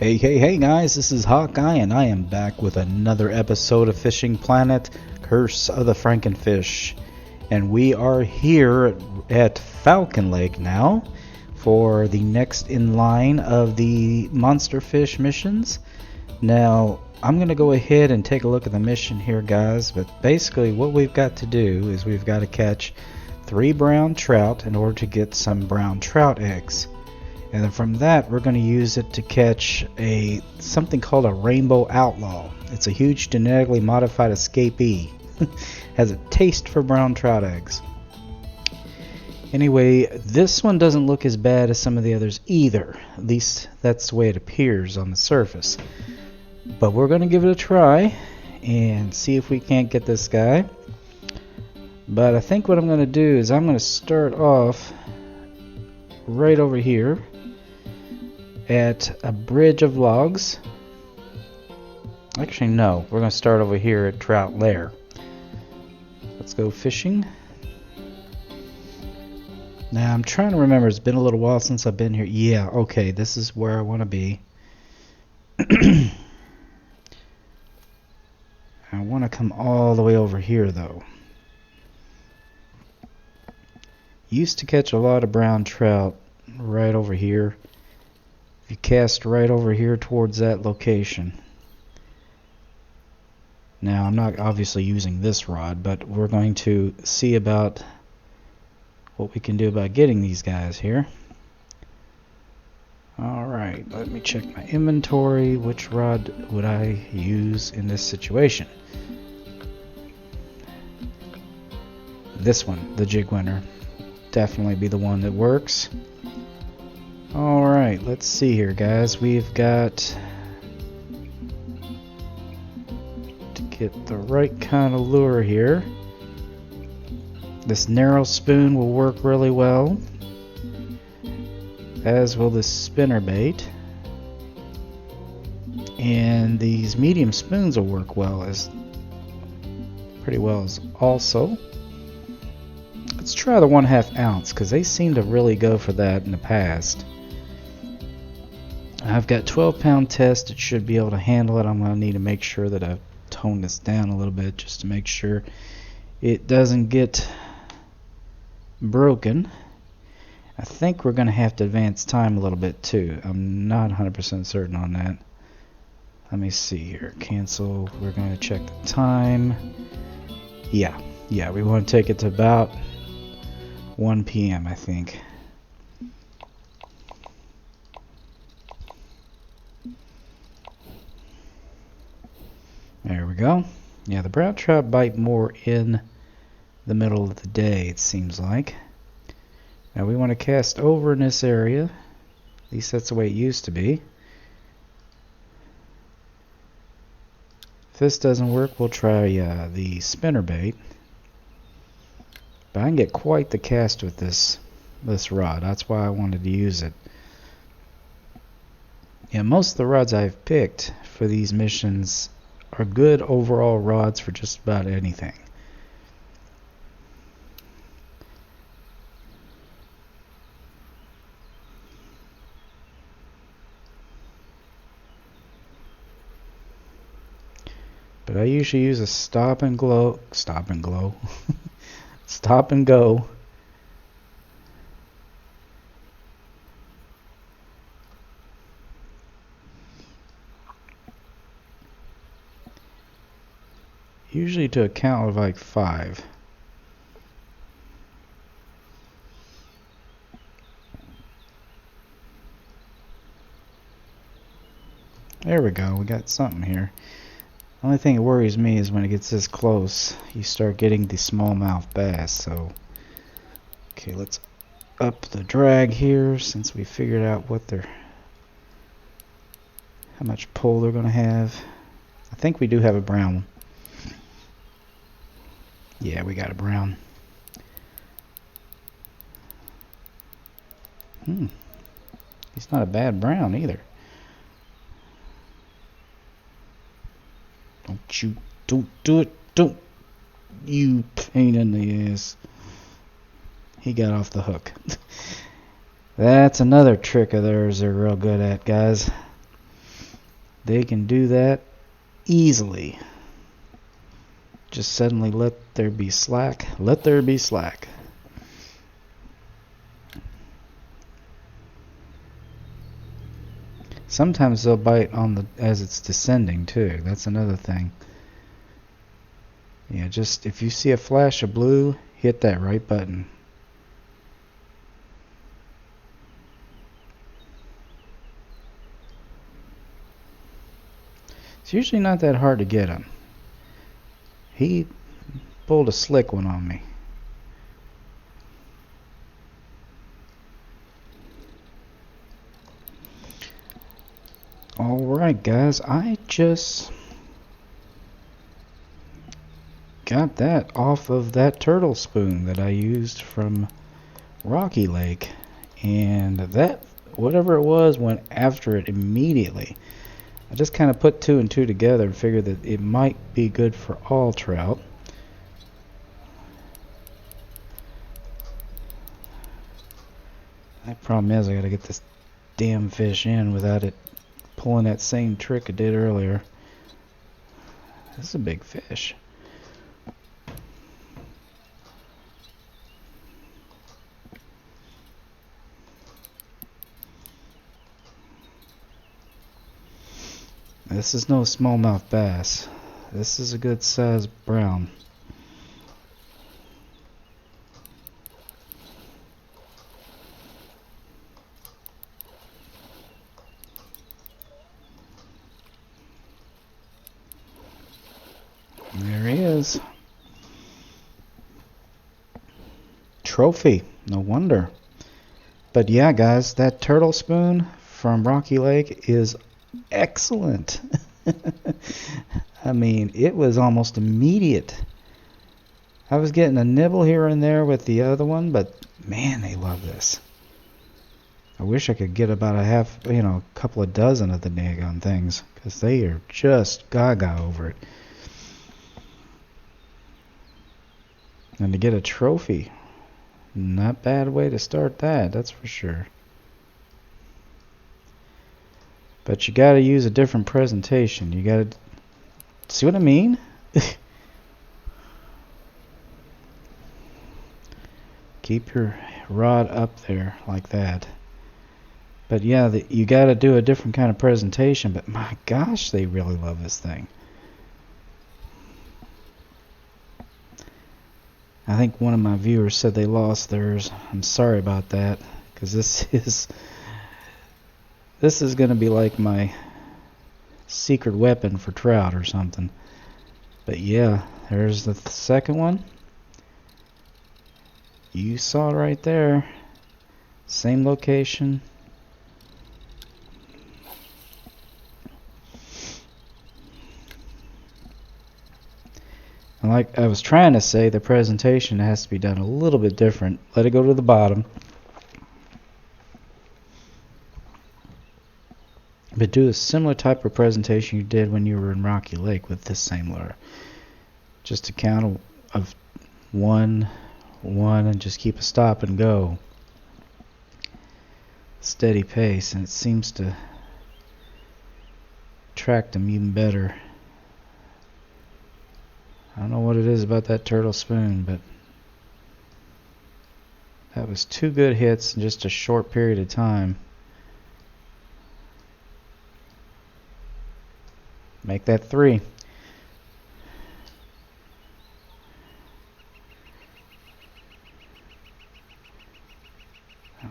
Hey guys, this is Hawkeye and I am back with another episode of Fishing Planet, Curse of the Frankenfish. And we are here at Falcon Lake now for the next in line of the monster fish missions. Now, I'm going to go ahead and take a look at the mission here, guys, but basically what we've got to do is we've got to catch 3 brown trout in order to get some brown trout eggs. And then from that, we're going to use it to catch something called a Rainbow Outlaw. It's a huge genetically modified escapee. Has a taste for brown trout eggs. Anyway, this one doesn't look as bad as some of the others either. At least that's the way it appears on the surface. But we're going to give it a try and see if we can't get this guy. But I think what I'm going to do is I'm going to start off right over here at a bridge of logs. Actually, no, we're going to start over here at Trout Lair. Let's go fishing. Now, I'm trying to remember, it's been a little while since I've been here. Yeah, okay, this is where I want to be. I want to come all the way over here, though. Used to catch a lot of brown trout right over here. You cast right over here towards that location. Now, I'm not obviously using this rod, but we're going to see about what we can do about getting these guys here. Alright, let me check my inventory. Which rod would I use in this situation? This one, the jig winner. Definitely be the one that works. Alright, let's see here, guys. We've got to get the right kind of lure here. This narrow spoon will work really well, as will this spinner bait. And these medium spoons will work well pretty well as also. Let's try the 1/2 ounce because they seem to really go for that in the past. I've got 12-pound test. It should be able to handle it. I'm going to need to make sure that I tone this down a little bit just to make sure it doesn't get broken. I think we're going to have to advance time a little bit too. I'm not 100% certain on that. Let me see here. Cancel. We're going to check the time. Yeah, we want to take it to about 1 p.m. I think. There we go. Yeah, the brown trout bite more in the middle of the day, it seems like. Now we want to cast over in this area. At least that's the way it used to be. If this doesn't work, we'll try the spinner bait. But I can get quite the cast with this rod. That's why I wanted to use it. Yeah, most of the rods I've picked for these missions are good overall rods for just about anything. But I usually use a stop and go. Usually to a count of like 5. There we go, we got something here. The only thing that worries me is when it gets this close, you start getting the smallmouth bass. So, okay, let's up the drag here since we figured out how much pull they're going to have. I think we do have a brown one. Yeah, we got a brown. He's not a bad brown either. Don't do it. Don't. You pain in the ass. He got off the hook. That's another trick of theirs they're real good at, guys. they can do that easily. Just suddenly let there be slack. Let there be slack. Sometimes they'll bite on the as it's descending too. That's another thing. Yeah, just if you see a flash of blue, hit that right button. It's usually not that hard to get him. He pulled a slick one on me. Alright guys, I just got that off of that turtle spoon that I used from Rocky Lake, and that, whatever it was, went after it immediately. I just kind of put two and two together and figured that it might be good for all trout. The problem is I gotta get this damn fish in without it pulling that same trick it did earlier. This is a big fish. This is no smallmouth bass. This is a good size brown. There he is. Trophy. No wonder. But yeah, guys, that turtle spoon from Rocky Lake is excellent. I mean, it was almost immediate. I was getting a nibble here and there with the other one, but man, they love this. I wish I could get about a couple of dozen of the daggone things, because they are just gaga over it. And to get a trophy, not bad way to start that, that's for sure. But you gotta use a different presentation. You gotta see what I mean? Keep your rod up there like that. But yeah, you gotta do a different kind of presentation. But my gosh, they really love this thing. I think one of my viewers said they lost theirs. I'm sorry about that, because this is going to be like my secret weapon for trout or something. But yeah, there's the second one. You saw it right there. Same location. And like I was trying to say, the presentation has to be done a little bit different. Let it go to the bottom. But do a similar type of presentation you did when you were in Rocky Lake with this same lure. Just a count of one, and just keep a stop and go. Steady pace, and it seems to attract them even better. I don't know what it is about that turtle spoon, but that was two good hits in just a short period of time. Make that three.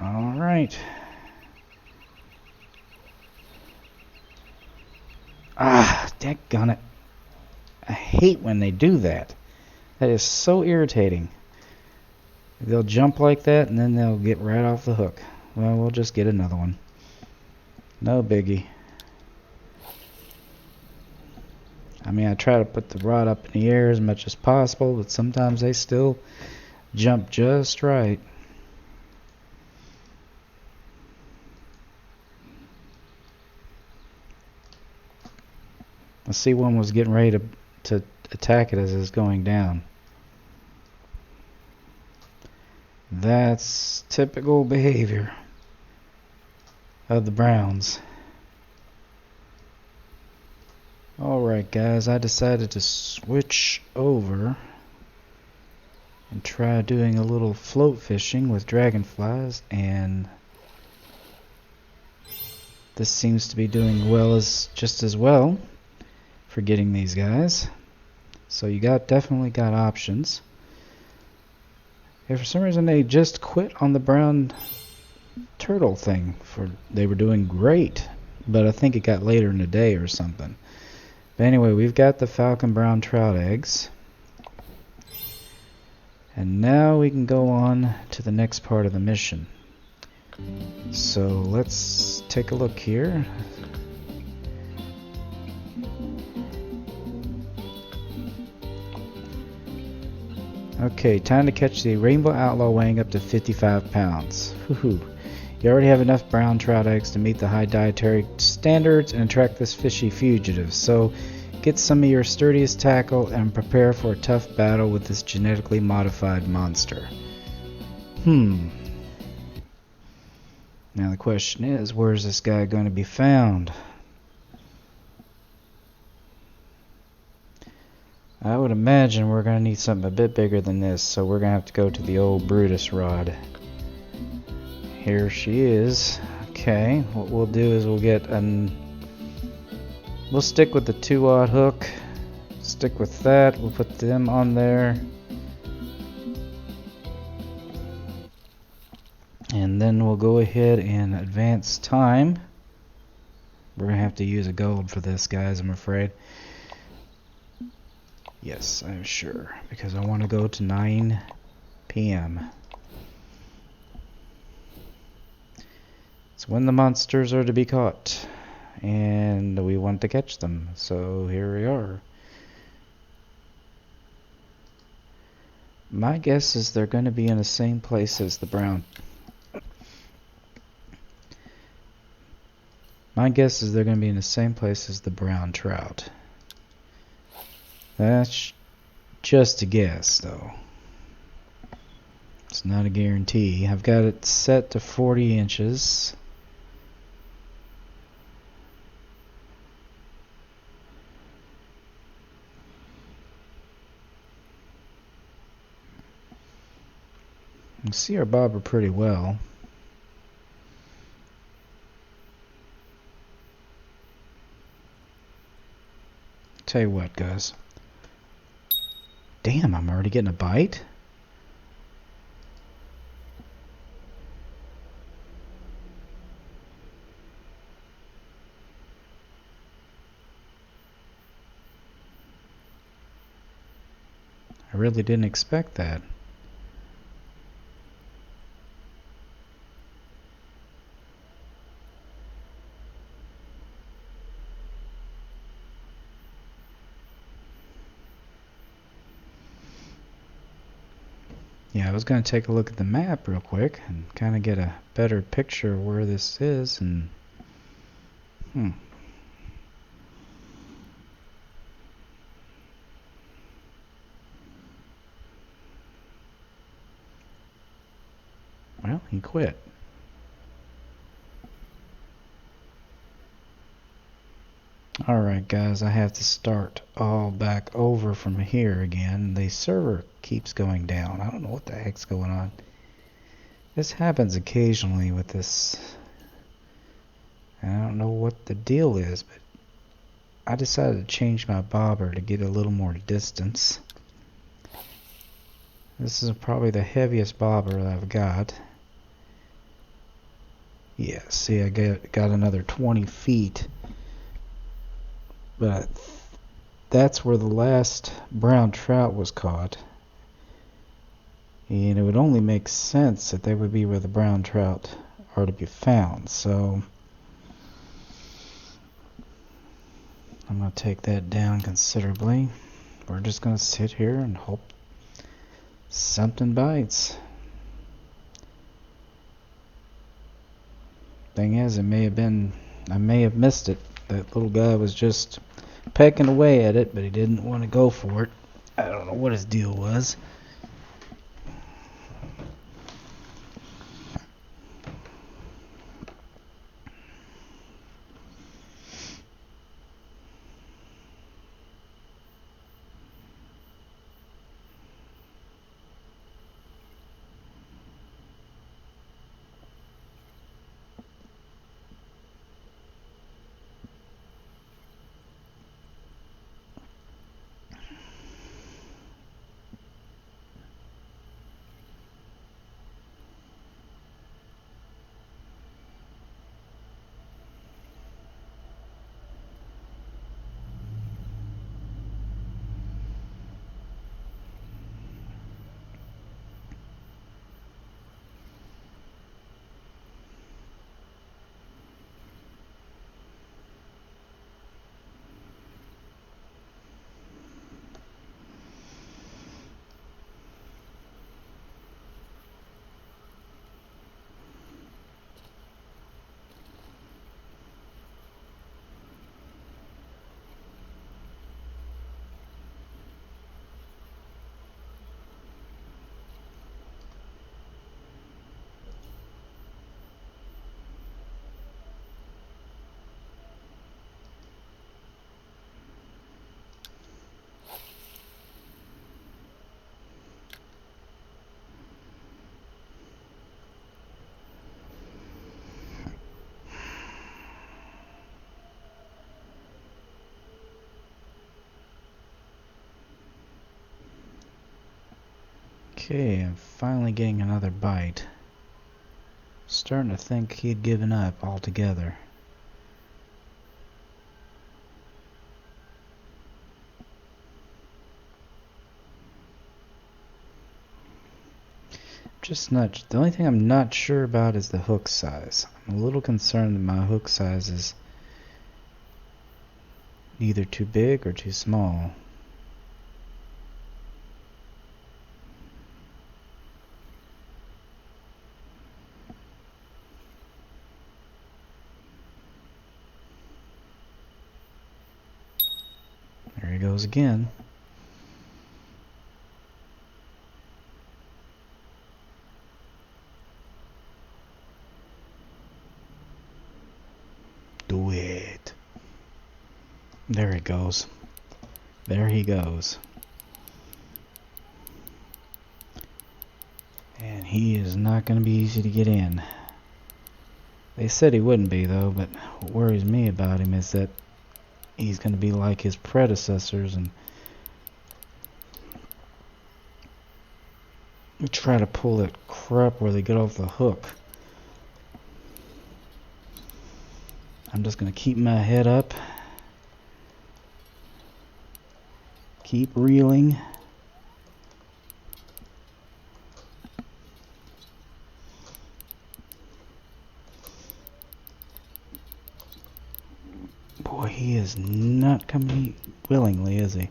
All right. Ah, daggone it. I hate when they do that. That is so irritating. They'll jump like that and then they'll get right off the hook. Well, we'll just get another one. No biggie. I mean, I try to put the rod up in the air as much as possible, but sometimes they still jump just right. I see one was getting ready to attack it as it's going down. That's typical behavior of the Browns. Alright guys, I decided to switch over and try doing a little float fishing with dragonflies, and this seems to be doing just as well for getting these guys. So you definitely got options. If for some reason they just quit on the brown turtle thing, they were doing great, but I think it got later in the day or something. But anyway, we've got the falcon brown trout eggs, and now we can go on to the next part of the mission. So let's take a look here. Okay, time to catch the Rainbow Outlaw weighing up to 55 pounds. Woohoo. You already have enough brown trout eggs to meet the high dietary standards and attract this fishy fugitive, so get some of your sturdiest tackle and prepare for a tough battle with this genetically modified monster. Now the question is, where's this guy going to be found? I would imagine we're going to need something a bit bigger than this, so we're going to have to go to the old Brutus rod. Here she is. Okay, what we'll do is we'll stick with the 2-aught hook. Stick with that. We'll put them on there. And then we'll go ahead and advance time. We're going to have to use a gold for this, guys, I'm afraid. Yes, I'm sure, because I want to go to 9 p.m. It's when the monsters are to be caught, and we want to catch them, so here we are. My guess is they're going to be in the same place as the brown. Trout. That's just a guess, though. It's not a guarantee. I've got it set to 40 inches. You can see our bobber pretty well. Tell you what, guys. Damn, I'm already getting a bite? I really didn't expect that. Yeah, I was going to take a look at the map real quick and kind of get a better picture of where this is, and well, he quit. Alright guys, I have to start all back over from here again. The server keeps going down. I don't know what the heck's going on. This happens occasionally with this. I don't know what the deal is, but I decided to change my bobber to get a little more distance. This is probably the heaviest bobber that I've got. Yeah, see, I got another 20 feet. But that's where the last brown trout was caught. And it would only make sense that they would be where the brown trout are to be found. So I'm going to take that down considerably. We're just going to sit here and hope something bites. Thing is, I may have missed it. That little guy was just pecking away at it, but he didn't want to go for it. I don't know what his deal was. Okay, I'm finally getting another bite. Starting to think he had given up altogether. The only thing I'm not sure about is the hook size. I'm a little concerned that my hook size is either too big or too small. There he goes again. Do it. There he goes. There he goes. And he is not going to be easy to get in. They said he wouldn't be though, but what worries me about him is that he's going to be like his predecessors and try to pull that crap where they get off the hook. I'm just going to keep my head up, keep reeling. Boy, he is not coming willingly, is he?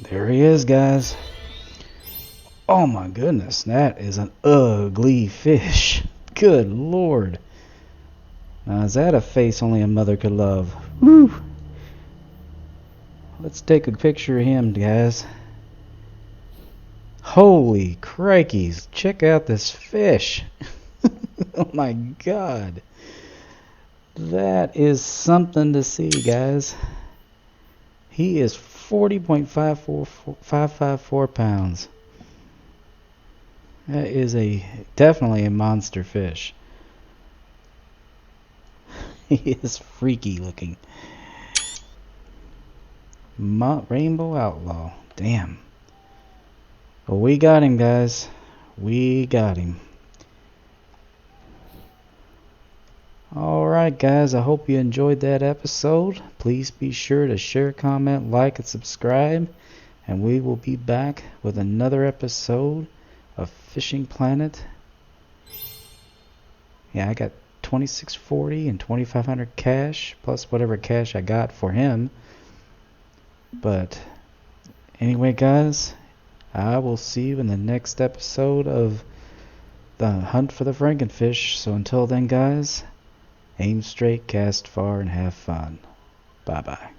There he is, guys. Oh my goodness, that is an ugly fish. Good Lord. Now, is that a face only a mother could love? Woo! Let's take a picture of him, guys. Holy crikeys, check out this fish. Oh my God. That is something to see, guys. He is 40.554 pounds. That is definitely a monster fish. He is freaky looking. Rainbow Outlaw. Damn. Well, we got him, guys. We got him. Alright, guys. I hope you enjoyed that episode. Please be sure to share, comment, like, and subscribe. And we will be back with another episode of Fishing Planet. Yeah, I got 2640 and 2500 cash, plus whatever cash I got for him. But anyway, guys, I will see you in the next episode of the Hunt for the Frankenfish. So until then, guys, aim straight, cast far, and have fun. Bye-bye.